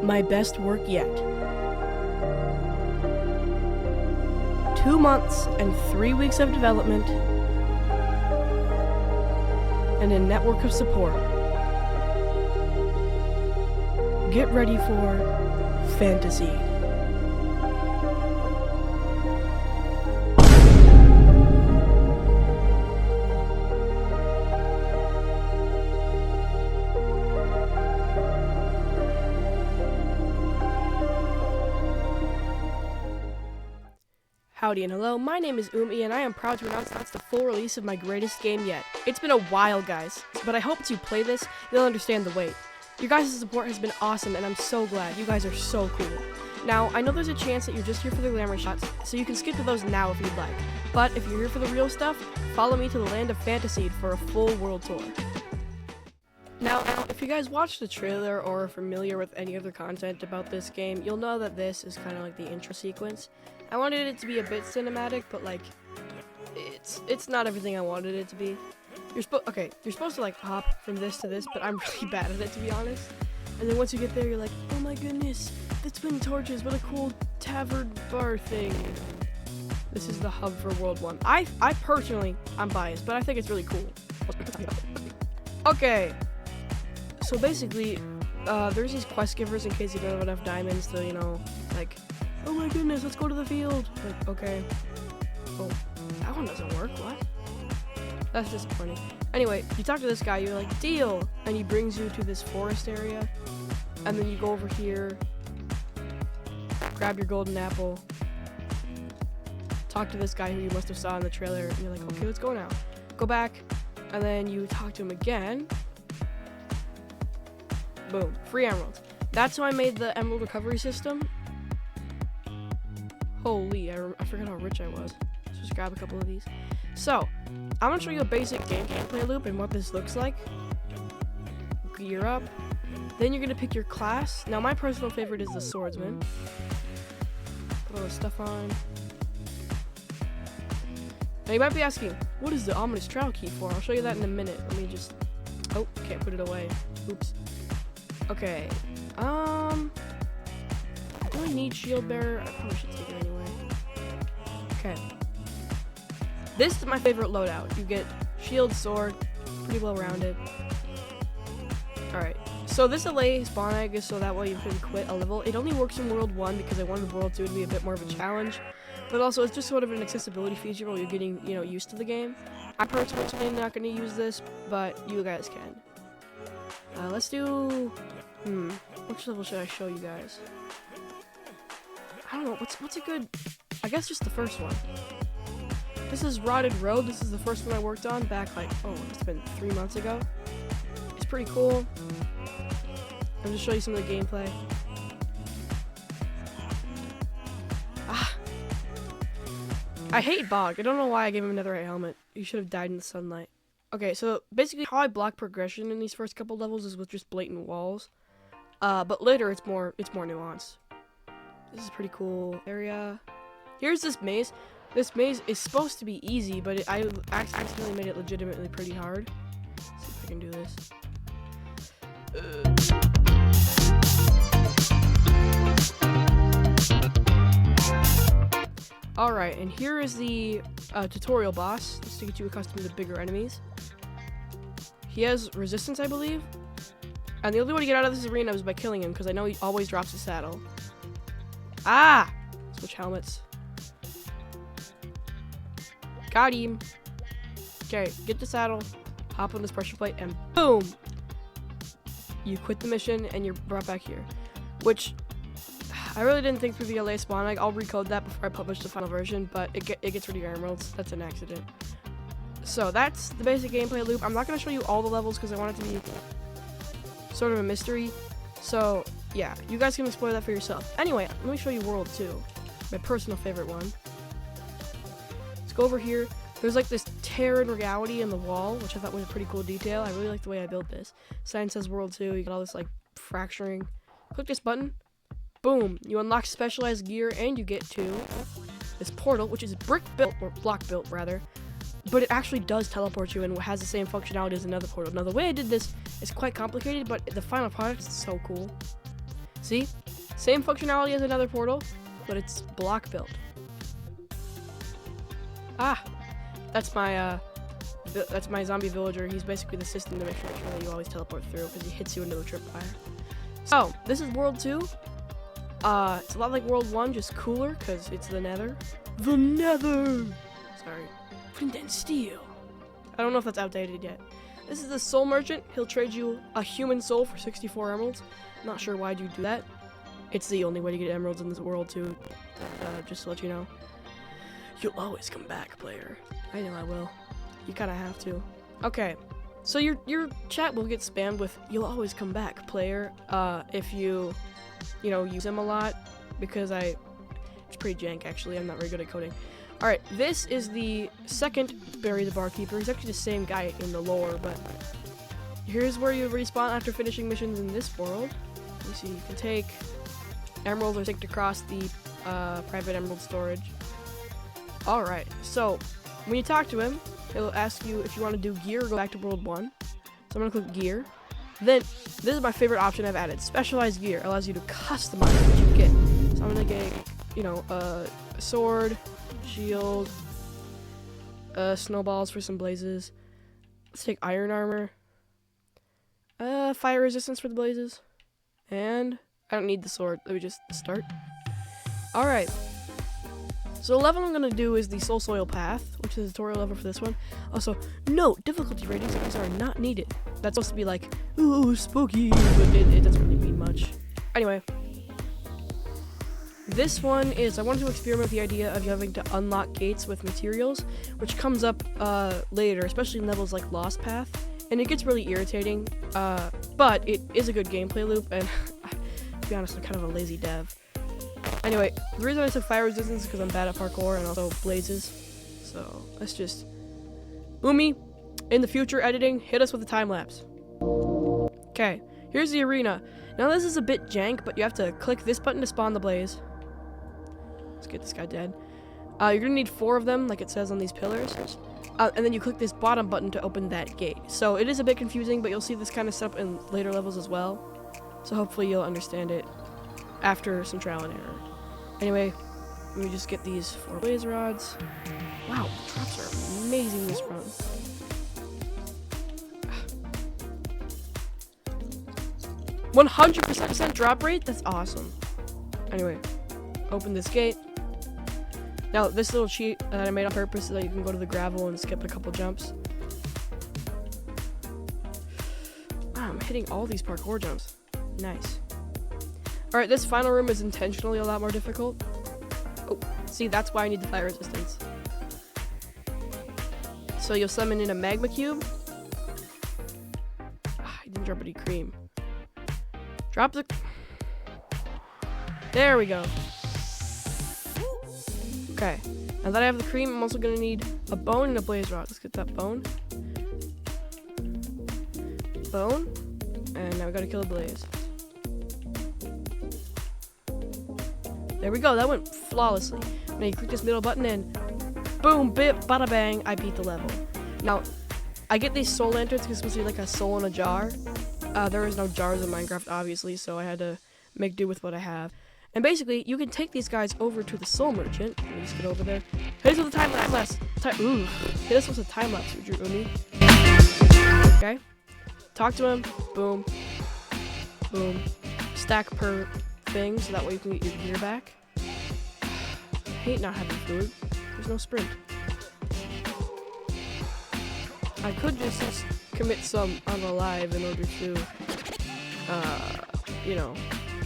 My best work yet. 2 months and 3 weeks of development, and a network of support. Get ready for FANTASEED. Howdy and hello, my name is Umi and I am proud to announce that's the full release of my greatest game yet. It's been a while, guys, but I hope as you play this, you'll understand the wait. Your guys' support has been awesome and I'm so glad. You guys are so cool. Now, I know there's a chance that you're just here for the glamour shots, so you can skip to those now if you'd like. But if you're here for the real stuff, follow me to the land of FANTASEED for a full world tour. Now, if you guys watched the trailer or are familiar with any other content about this game, you'll know that this is kind of like the intro sequence. I wanted it to be a bit cinematic, but like, it's not everything I wanted it to be. You're supposed to like hop from this to this, but I'm really bad at it, to be honest. And then once you get there, you're like, oh my goodness, the twin torches, what a cool tavern bar thing. This is the hub for World 1. I personally, I'm biased, but I think it's really cool. Okay, so basically, there's these quest givers in case you don't have enough diamonds to, you know, like, oh my goodness, let's go to the field. Like, okay. Oh, that one doesn't work. What? That's disappointing. Anyway, you talk to this guy, you're like, deal! And he brings you to this forest area. And then you go over here, grab your golden apple, talk to this guy who you must have saw in the trailer, and you're like, okay, let's go now. Go back, and then you talk to him again. Boom, free emeralds. That's how I made the emerald recovery system. Holy, I forgot how rich I was. Let's just grab a couple of these. So, I'm gonna show you a basic gameplay loop and what this looks like. Gear up. Then you're gonna pick your class. Now, my personal favorite is the swordsman. Put all this stuff on. Now, you might be asking, what is the ominous trial key for? I'll show you that in a minute. Let me just... Oh, can't put it away. Oops. Okay. Do I need shield bearer? I probably should take it anyway. Okay. This is my favorite loadout. You get shield, sword, pretty well rounded. Alright. So this delay spawn egg is so that way you can quit a level. It only works in World 1 because I wanted World 2 to be a bit more of a challenge. But also it's just sort of an accessibility feature while you're getting, you know, used to the game. I'm personally not going to use this, but you guys can. Let's do... which level should I show you guys? I don't know, what's a good... I guess just the first one. This is Rotted Road. This is the first one I worked on back like, oh, it's been 3 months ago. It's pretty cool. I'll just show you some of the gameplay. I hate Bog. I don't know why I gave him another helmet. He should have died in the sunlight. Okay, so basically how I block progression in these first couple levels is with just blatant walls. But later it's more nuanced. This is a pretty cool area. Here's this maze. This maze is supposed to be easy, but I accidentally made it legitimately pretty hard. Let's see if I can do this. Alright, and here is the tutorial boss. Just to get you accustomed to bigger enemies. He has resistance, I believe. And the only way to get out of this arena is by killing him, because I know he always drops his saddle. Ah! Switch helmets. Got him. Okay, get the saddle, hop on this pressure plate, and boom! You quit the mission, and you're brought back here. Which, I really didn't think through the LA spawn egg. I'll recode that before I publish the final version, but it gets rid of your emeralds. That's an accident. So that's the basic gameplay loop. I'm not going to show you all the levels because I want it to be sort of a mystery. So, yeah, you guys can explore that for yourself. Anyway, let me show you World 2, my personal favorite one. Let's go over here. There's like this tear in reality in the wall, which I thought was a pretty cool detail. I really like the way I built this. Sign says World 2. You got all this like fracturing. Click this button. Boom. You unlock specialized gear and you get to this portal, which is brick built, or block built rather. But it actually does teleport you and has the same functionality as another portal. Now the way I did this is quite complicated, but the final product is so cool. See? Same functionality as another portal, but it's block built. Ah, that's my zombie villager. He's basically the system to make sure that you always teleport through because he hits you into the tripwire. So, this is World 2. It's a lot like World 1, just cooler because it's the Nether. The Nether! Sorry. Flint and steel. I don't know if that's outdated yet. This is the soul merchant. He'll trade you a human soul for 64 emeralds. Not sure why'd you do that. It's the only way to get emeralds in this world too. Just to let you know. You'll always come back, player. I know I will. You kinda have to. Okay. So your chat will get spammed with "You'll always come back, player," if you use him a lot, because it's pretty jank actually. I'm not very good at coding. All right, this is the second Barry the Barkeeper. He's actually the same guy in the lore, but here's where you respawn after finishing missions in this world. You see, you can take emeralds or take across the private emerald storage. All right, so when you talk to him, he'll ask you if you want to do gear or go back to World 1. So I'm going to click gear. Then, this is my favorite option I've added. Specialized gear allows you to customize what you get. So I'm going to get, a sword, shield, snowballs for some blazes. Let's take iron armor. Fire resistance for the blazes. And I don't need the sword. Let me just start. Alright. So the level I'm going to do is the Soul Soil Path, which is the tutorial level for this one. Also, note, difficulty ratings of these are not needed. That's supposed to be like, ooh, spooky, but it doesn't really mean much. Anyway. This one is, I wanted to experiment with the idea of you having to unlock gates with materials, which comes up later, especially in levels like Lost Path. And it gets really irritating, but it is a good gameplay loop, and to be honest, I'm kind of a lazy dev. Anyway, the reason I took fire resistance is because I'm bad at parkour and also blazes. So, let's just... Umi, in the future editing, hit us with a time-lapse. Okay, here's the arena. Now this is a bit jank, but you have to click this button to spawn the blaze. Let's get this guy dead. You're gonna need 4 of them, like it says on these pillars. And then you click this bottom button to open that gate. So it is a bit confusing, but you'll see this kind of stuff in later levels as well. So hopefully you'll understand it after some trial and error. Anyway, let me just get these 4 blaze rods. Wow, the drops are amazing this run. 100% drop rate? That's awesome. Anyway, open this gate. Now, this little cheat that I made on purpose so that you can go to the gravel and skip a couple jumps. Wow, I'm hitting all these parkour jumps. Nice. Alright, this final room is intentionally a lot more difficult. Oh, see, that's why I need the fire resistance. So you'll summon in a magma cube. I didn't drop any cream. Drop the... There we go. Okay, now that I have the cream, I'm also gonna need a bone and a blaze rod. Let's get that bone. Bone. And now we gotta kill a blaze. There we go, that went flawlessly. Now you click this middle button and boom, bip, bada bang, I beat the level. Now, I get these soul lanterns because it's supposed to be like a soul in a jar. There is no jars in Minecraft, obviously, so I had to make do with what I have. And basically, you can take these guys over to the soul merchant. Let me just get over there. Hit us with a time lapse. Ooh. Hit us with a time lapse, would you, Umi? Okay. Talk to him. Boom. Boom. Stack per thing, so that way you can get your gear back. I hate not having food. There's no sprint. I could just commit some unalive in order to,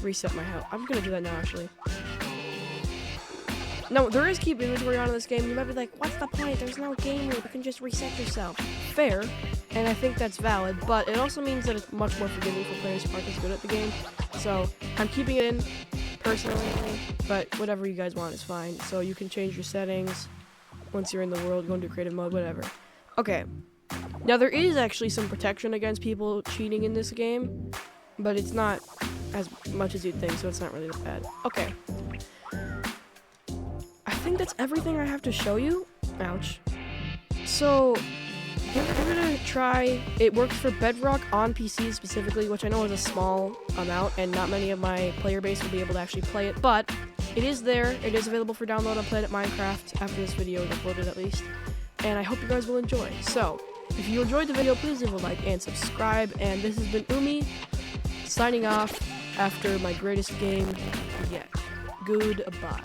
reset my health. I'm gonna do that now, actually. No, there is keep inventory on in this game. You might be like, what's the point? There's no game mode. You can just reset yourself. Fair, and I think that's valid, but it also means that it's much more forgiving for players who aren't as good at the game. So, I'm keeping it in, personally, but whatever you guys want is fine. So you can change your settings once you're in the world, go into creative mode, whatever. Okay. Now, there is actually some protection against people cheating in this game, but it's not as much as you'd think, so it's not really that bad. Okay. I think that's everything I have to show you. Ouch. So, give it a try. It works for Bedrock on PC specifically, which I know is a small amount, and not many of my player base will be able to actually play it, but it is there. It is available for download on Planet Minecraft after this video is uploaded at least, and I hope you guys will enjoy. So, if you enjoyed the video, please leave a like and subscribe, and this has been Umi, signing off after my greatest game yet. Goodbye.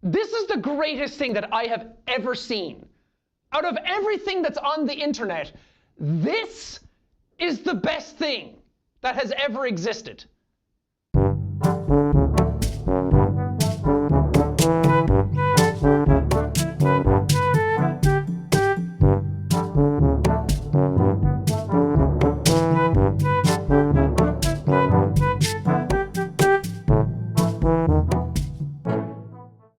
This is the greatest thing that I have ever seen. Out of everything that's on the internet, this is the best thing that has ever existed.